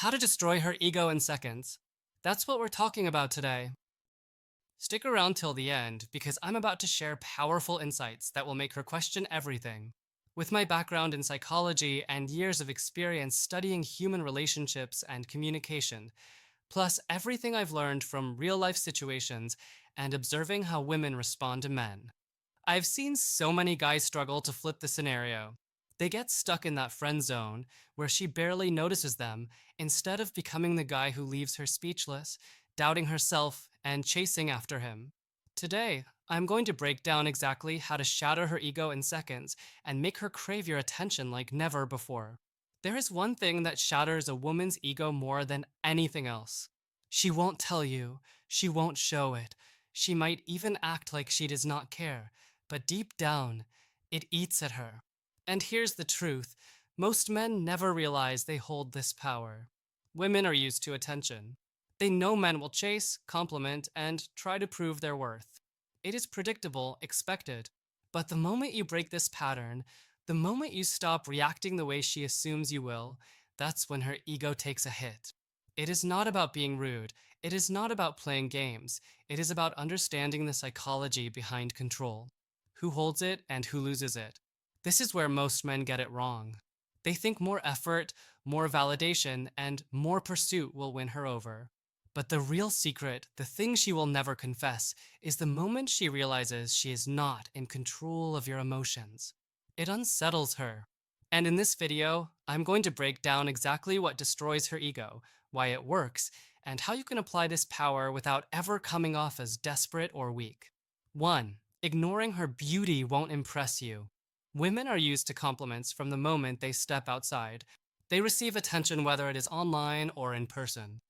How to destroy her ego in seconds. That's what we're talking about today. Stick around till the end because I'm about to share powerful insights that will make her question everything. With my background in psychology and years of experience studying human relationships and communication, plus everything I've learned from real life situations and observing how women respond to men, I've seen so many guys struggle to flip the scenario. They get stuck in that friend zone where she barely notices them instead of becoming the guy who leaves her speechless, doubting herself, and chasing after him. Today, I'm going to break down exactly how to shatter her ego in seconds and make her crave your attention like never before. There is one thing that shatters a woman's ego more than anything else. She won't tell you, she won't show it. She might even act like she does not care, but deep down, it eats at her. And here's the truth: most men never realize they hold this power. Women are used to attention. They know men will chase, compliment, and try to prove their worth. It is predictable, expected. But the moment you break this pattern, the moment you stop reacting the way she assumes you will, that's when her ego takes a hit. It is not about being rude. It is not about playing games. It is about understanding the psychology behind control. Who holds it and who loses it. This is where most men get it wrong. They think more effort, more validation, and more pursuit will win her over. But the real secret, the thing she will never confess, is the moment she realizes she is not in control of your emotions. It unsettles her. And in this video, I'm going to break down exactly what destroys her ego, why it works, and how you can apply this power without ever coming off as desperate or weak. 1. Ignoring her beauty won't impress you. Women are used to compliments from the moment they step outside. They receive attention whether it is online or in person.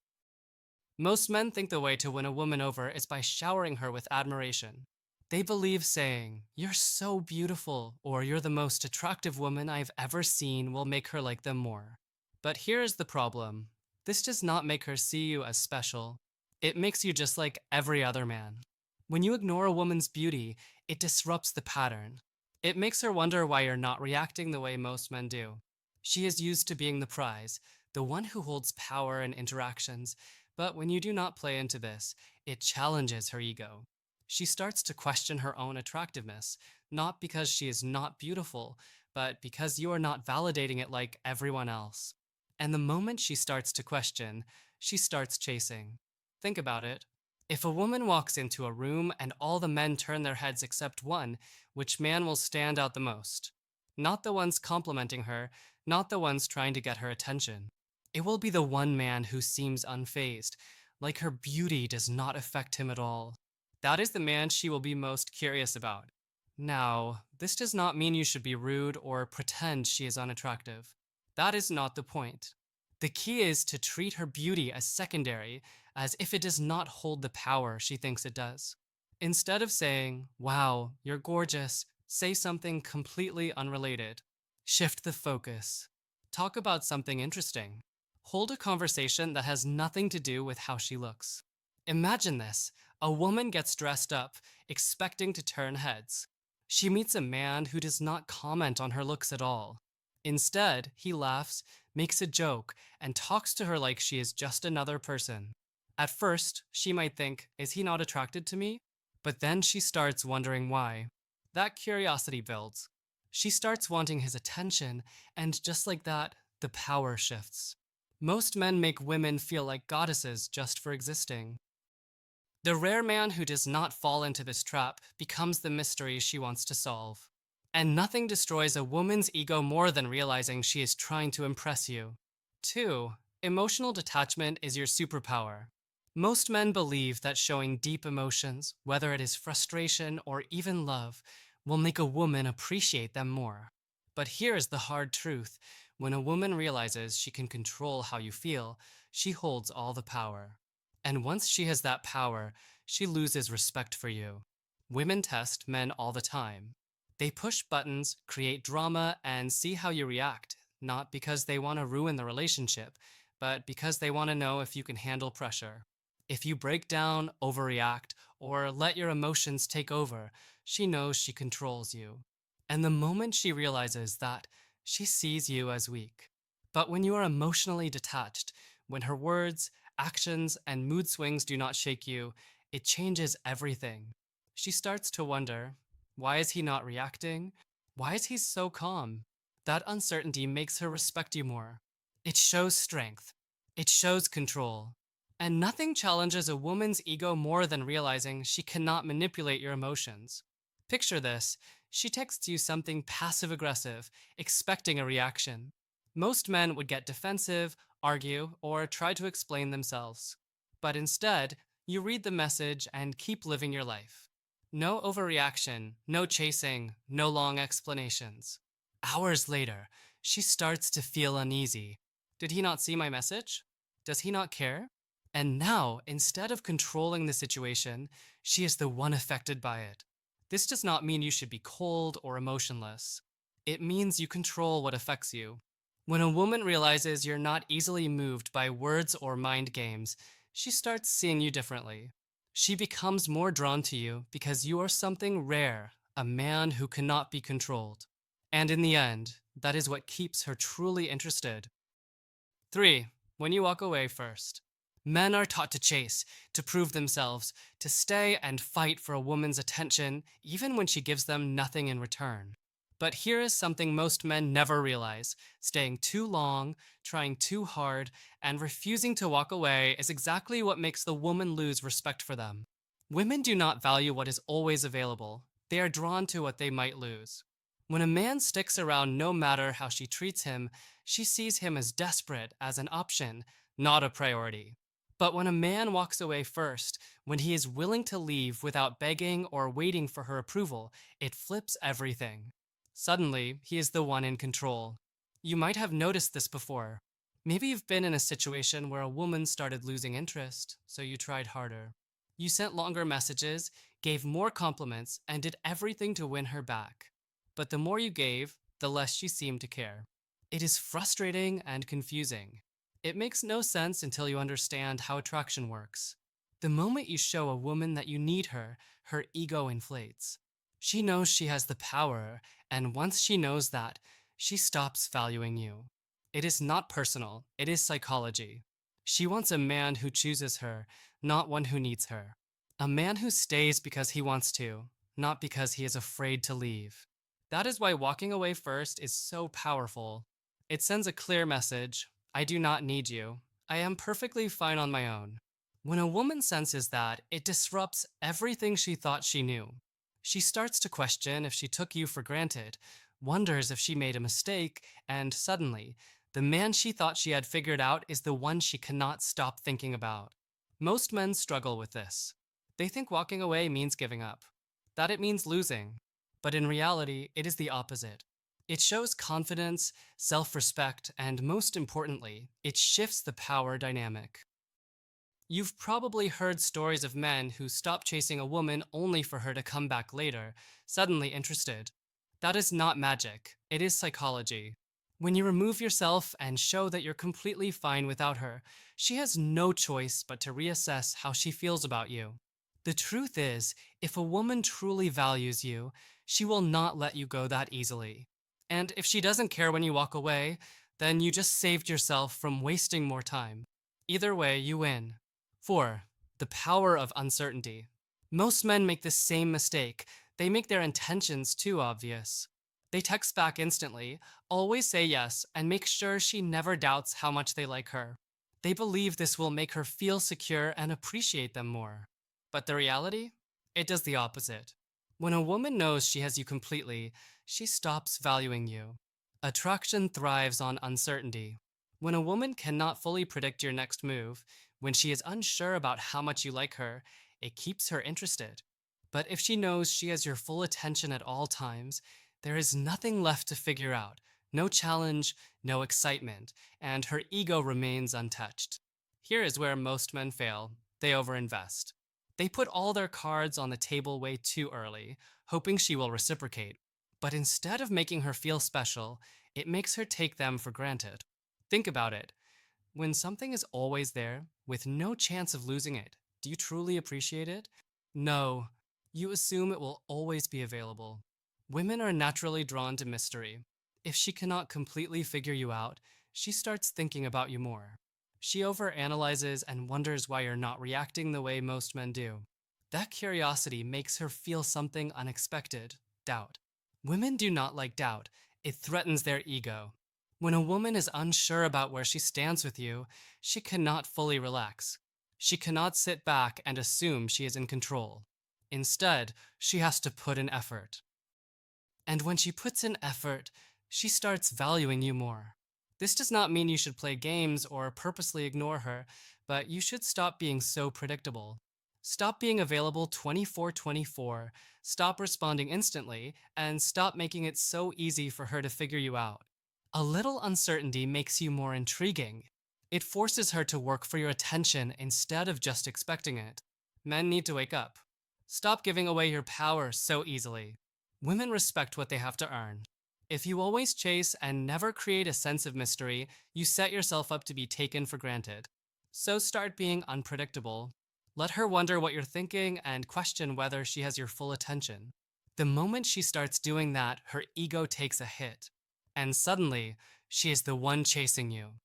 Most men think the way to win a woman over is by showering her with admiration. They believe saying, "You're so beautiful," or "You're the most attractive woman I've ever seen," will make her like them more. But here's the problem. This does not make her see you as special. It makes you just like every other man. When you ignore a woman's beauty, it disrupts the pattern. It makes her wonder why you're not reacting the way most men do. She is used to being the prize, the one who holds power in interactions, but when you do not play into this, it challenges her ego. She starts to question her own attractiveness, not because she is not beautiful, but because you are not validating it like everyone else. And the moment she starts to question, she starts chasing. Think about it. If a woman walks into a room and all the men turn their heads except one, which man will stand out the most? Not the ones complimenting her, not the ones trying to get her attention. It will be the one man who seems unfazed, like her beauty does not affect him at all. That is the man she will be most curious about. Now, this does not mean you should be rude or pretend she is unattractive. That is not the point. The key is to treat her beauty as secondary, as if it does not hold the power she thinks it does. Instead of saying, "Wow, you're gorgeous," say something completely unrelated. Shift the focus. Talk about something interesting. Hold a conversation that has nothing to do with how she looks. Imagine this: a woman gets dressed up, expecting to turn heads. She meets a man who does not comment on her looks at all. Instead, he laughs, makes a joke, and talks to her like she is just another person. At first, she might think, "Is he not attracted to me?" But then she starts wondering why. That curiosity builds. She starts wanting his attention, and just like that, the power shifts. Most men make women feel like goddesses just for existing. The rare man who does not fall into this trap becomes the mystery she wants to solve. And nothing destroys a woman's ego more than realizing she is trying to impress you. 2. Emotional detachment is your superpower. Most men believe that showing deep emotions, whether it is frustration or even love, will make a woman appreciate them more. But here is the hard truth: when a woman realizes she can control how you feel, she holds all the power. And once she has that power, she loses respect for you. Women test men all the time. They push buttons, create drama, and see how you react, not because they want to ruin the relationship, but because they want to know if you can handle pressure. If you break down, overreact, or let your emotions take over, she knows she controls you. And the moment she realizes that, she sees you as weak. But when you are emotionally detached, When her words, actions, and mood swings do not shake you, it changes everything. She starts to wonder, why is he not reacting? Why is he so calm? That uncertainty makes her respect you more. It shows strength. It shows control. And nothing challenges a woman's ego more than realizing she cannot manipulate your emotions. Picture this: she texts you something passive aggressive, expecting a reaction. Most men would get defensive, argue, or try to explain themselves. But instead, you read the message and keep living your life. No overreaction, no chasing, no long explanations. Hours later, she starts to feel uneasy. Did he not see my message? Does he not care? And now, instead of controlling the situation, she is the one affected by it. This does not mean you should be cold or emotionless. It means you control what affects you. When a woman realizes you're not easily moved by words or mind games, she starts seeing you differently. She becomes more drawn to you because you are something rare, a man who cannot be controlled. And in the end, that is what keeps her truly interested. 3. When you walk away first. Men are taught to chase, to prove themselves, to stay and fight for a woman's attention, even when she gives them nothing in return. But here is something most men never realize: staying too long, trying too hard, and refusing to walk away is exactly what makes the woman lose respect for them. Women do not value what is always available, they are drawn to what they might lose. When a man sticks around no matter how she treats him, she sees him as desperate, as an option, not a priority. But when a man walks away first, when he is willing to leave without begging or waiting for her approval, it flips everything. Suddenly, he is the one in control. You might have noticed this before. Maybe you've been in a situation where a woman started losing interest, so you tried harder. You sent longer messages, gave more compliments, and did everything to win her back. But the more you gave, the less she seemed to care. It is frustrating and confusing. It makes no sense until you understand how attraction works. The moment you show a woman that you need her, her ego inflates. She knows she has the power, and once she knows that, she stops valuing you. It is not personal, it is psychology. She wants a man who chooses her, not one who needs her. A man who stays because he wants to, not because he is afraid to leave. That is why walking away first is so powerful. It sends a clear message: I do not need you. I am perfectly fine on my own. When a woman senses that, it disrupts everything she thought she knew. She starts to question if she took you for granted, wonders if she made a mistake, and suddenly, the man she thought she had figured out is the one she cannot stop thinking about. Most men struggle with this. They think walking away means giving up, that it means losing. But in reality, it is the opposite. It shows confidence, self-respect, and most importantly, it shifts the power dynamic. You've probably heard stories of men who stop chasing a woman only for her to come back later, suddenly interested. That is not magic, it is psychology. When you remove yourself and show that you're completely fine without her, she has no choice but to reassess how she feels about you. The truth is, if a woman truly values you, she will not let you go that easily. And if she doesn't care when you walk away, then you just saved yourself from wasting more time. Either way, you win. 4. The power of uncertainty. Most men make the same mistake. They make their intentions too obvious. They text back instantly, always say yes, and make sure she never doubts how much they like her. They believe this will make her feel secure and appreciate them more. But the reality? It does the opposite. When a woman knows she has you completely, she stops valuing you. Attraction thrives on uncertainty. When a woman cannot fully predict your next move, when she is unsure about how much you like her, it keeps her interested. But if she knows she has your full attention at all times, there is nothing left to figure out. No challenge, no excitement, and her ego remains untouched. Here is where most men fail. They overinvest. They put all their cards on the table way too early, hoping she will reciprocate. But instead of making her feel special, it makes her take them for granted. Think about it. When something is always there, with no chance of losing it, do you truly appreciate it? No. You assume it will always be available. Women are naturally drawn to mystery. If she cannot completely figure you out, she starts thinking about you more. She overanalyzes and wonders why you're not reacting the way most men do. That curiosity makes her feel something unexpected: doubt. Women do not like doubt, it threatens their ego. When a woman is unsure about where she stands with you, she cannot fully relax. She cannot sit back and assume she is in control. Instead, she has to put in effort. And when she puts in effort, she starts valuing you more. This does not mean you should play games or purposely ignore her, but you should stop being so predictable. Stop being available 24/24, stop responding instantly, and stop making it so easy for her to figure you out. A little uncertainty makes you more intriguing. It forces her to work for your attention instead of just expecting it. Men need to wake up. Stop giving away your power so easily. Women respect what they have to earn. If you always chase and never create a sense of mystery, you set yourself up to be taken for granted. So start being unpredictable. Let her wonder what you're thinking and question whether she has your full attention. The moment she starts doing that, her ego takes a hit. And suddenly, she is the one chasing you.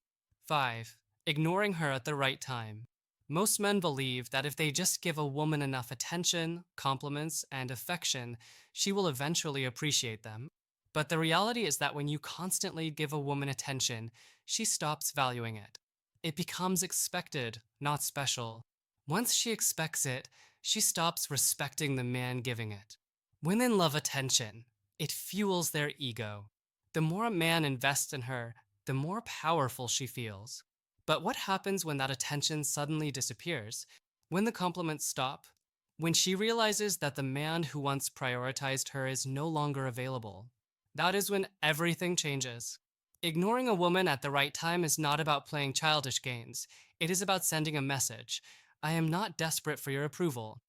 5. Ignoring her at the right time. Most men believe that if they just give a woman enough attention, compliments, and affection, she will eventually appreciate them. But the reality is that when you constantly give a woman attention, she stops valuing it. It becomes expected, not special. Once she expects it, she stops respecting the man giving it. Women love attention. It fuels their ego. The more a man invests in her, the more powerful she feels. But what happens when that attention suddenly disappears? When the compliments stop? When she realizes that the man who once prioritized her is no longer available? That is when everything changes. Ignoring a woman at the right time is not about playing childish games. It is about sending a message. I am not desperate for your approval.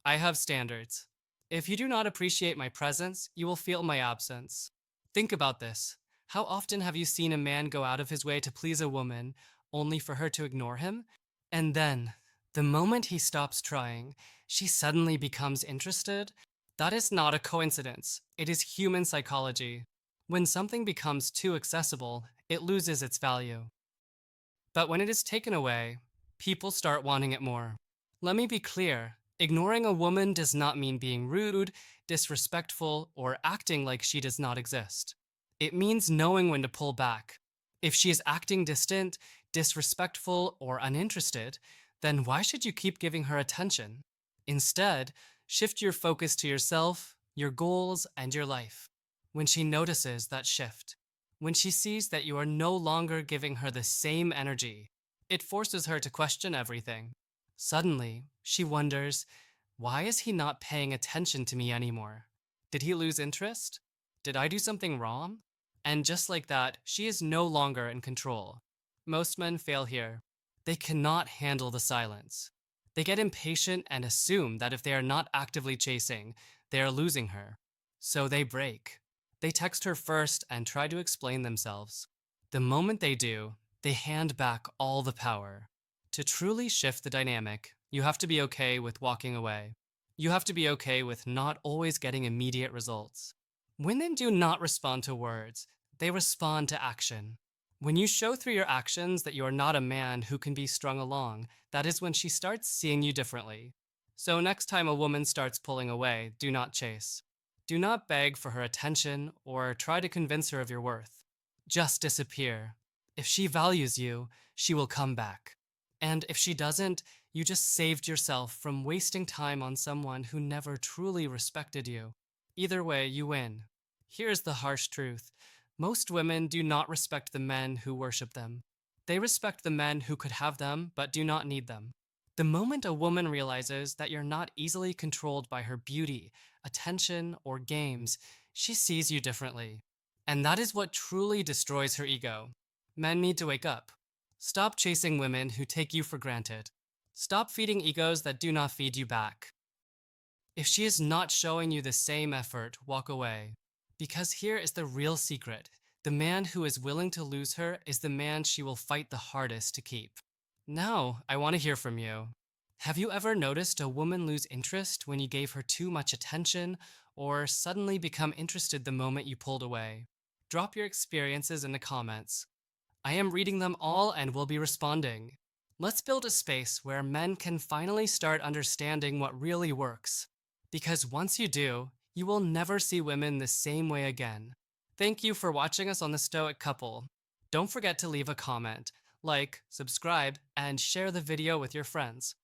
I have standards. If you do not appreciate my presence, you will feel my absence. Think about this. How often have you seen a man go out of his way to please a woman, only for her to ignore him? And then, the moment he stops trying, she suddenly becomes interested? That is not a coincidence. It is human psychology. When something becomes too accessible, it loses its value. But when it is taken away, people start wanting it more. Let me be clear. Ignoring a woman does not mean being rude, disrespectful, or acting like she does not exist. It means knowing when to pull back. If she is acting distant, disrespectful, or uninterested, then why should you keep giving her attention? Instead, shift your focus to yourself, your goals, and your life. When she notices that shift, when she sees that you are no longer giving her the same energy, it forces her to question everything. Suddenly, she wonders, why is he not paying attention to me anymore? Did he lose interest? Did I do something wrong? And just like that, she is no longer in control. Most men fail here. They cannot handle the silence. They get impatient and assume that if they are not actively chasing, they are losing her. So they break. They text her first and try to explain themselves. The moment they do, they hand back all the power. To truly shift the dynamic, you have to be okay with walking away. You have to be okay with not always getting immediate results. Women do not respond to words, they respond to action. When you show through your actions that you are not a man who can be strung along, that is when she starts seeing you differently. So next time a woman starts pulling away, do not chase. Do not beg for her attention or try to convince her of your worth. Just disappear. If she values you, she will come back. And if she doesn't, you just saved yourself from wasting time on someone who never truly respected you. Either way, you win. Here's the harsh truth. Most women do not respect the men who worship them. They respect the men who could have them but do not need them. The moment a woman realizes that you're not easily controlled by her beauty, attention, or games, she sees you differently. And that is what truly destroys her ego. Men need to wake up. Stop chasing women who take you for granted. Stop feeding egos that do not feed you back. If she is not showing you the same effort, walk away. Because here is the real secret. The man who is willing to lose her is the man she will fight the hardest to keep. Now, I want to hear from you. Have you ever noticed a woman lose interest when you gave her too much attention, or suddenly become interested the moment you pulled away? Drop your experiences in the comments. I am reading them all and will be responding. Let's build a space where men can finally start understanding what really works. Because once you do, you will never see women the same way again. Thank you for watching us on the Stoic Couple. Don't forget to leave a comment, like, subscribe, and share the video with your friends.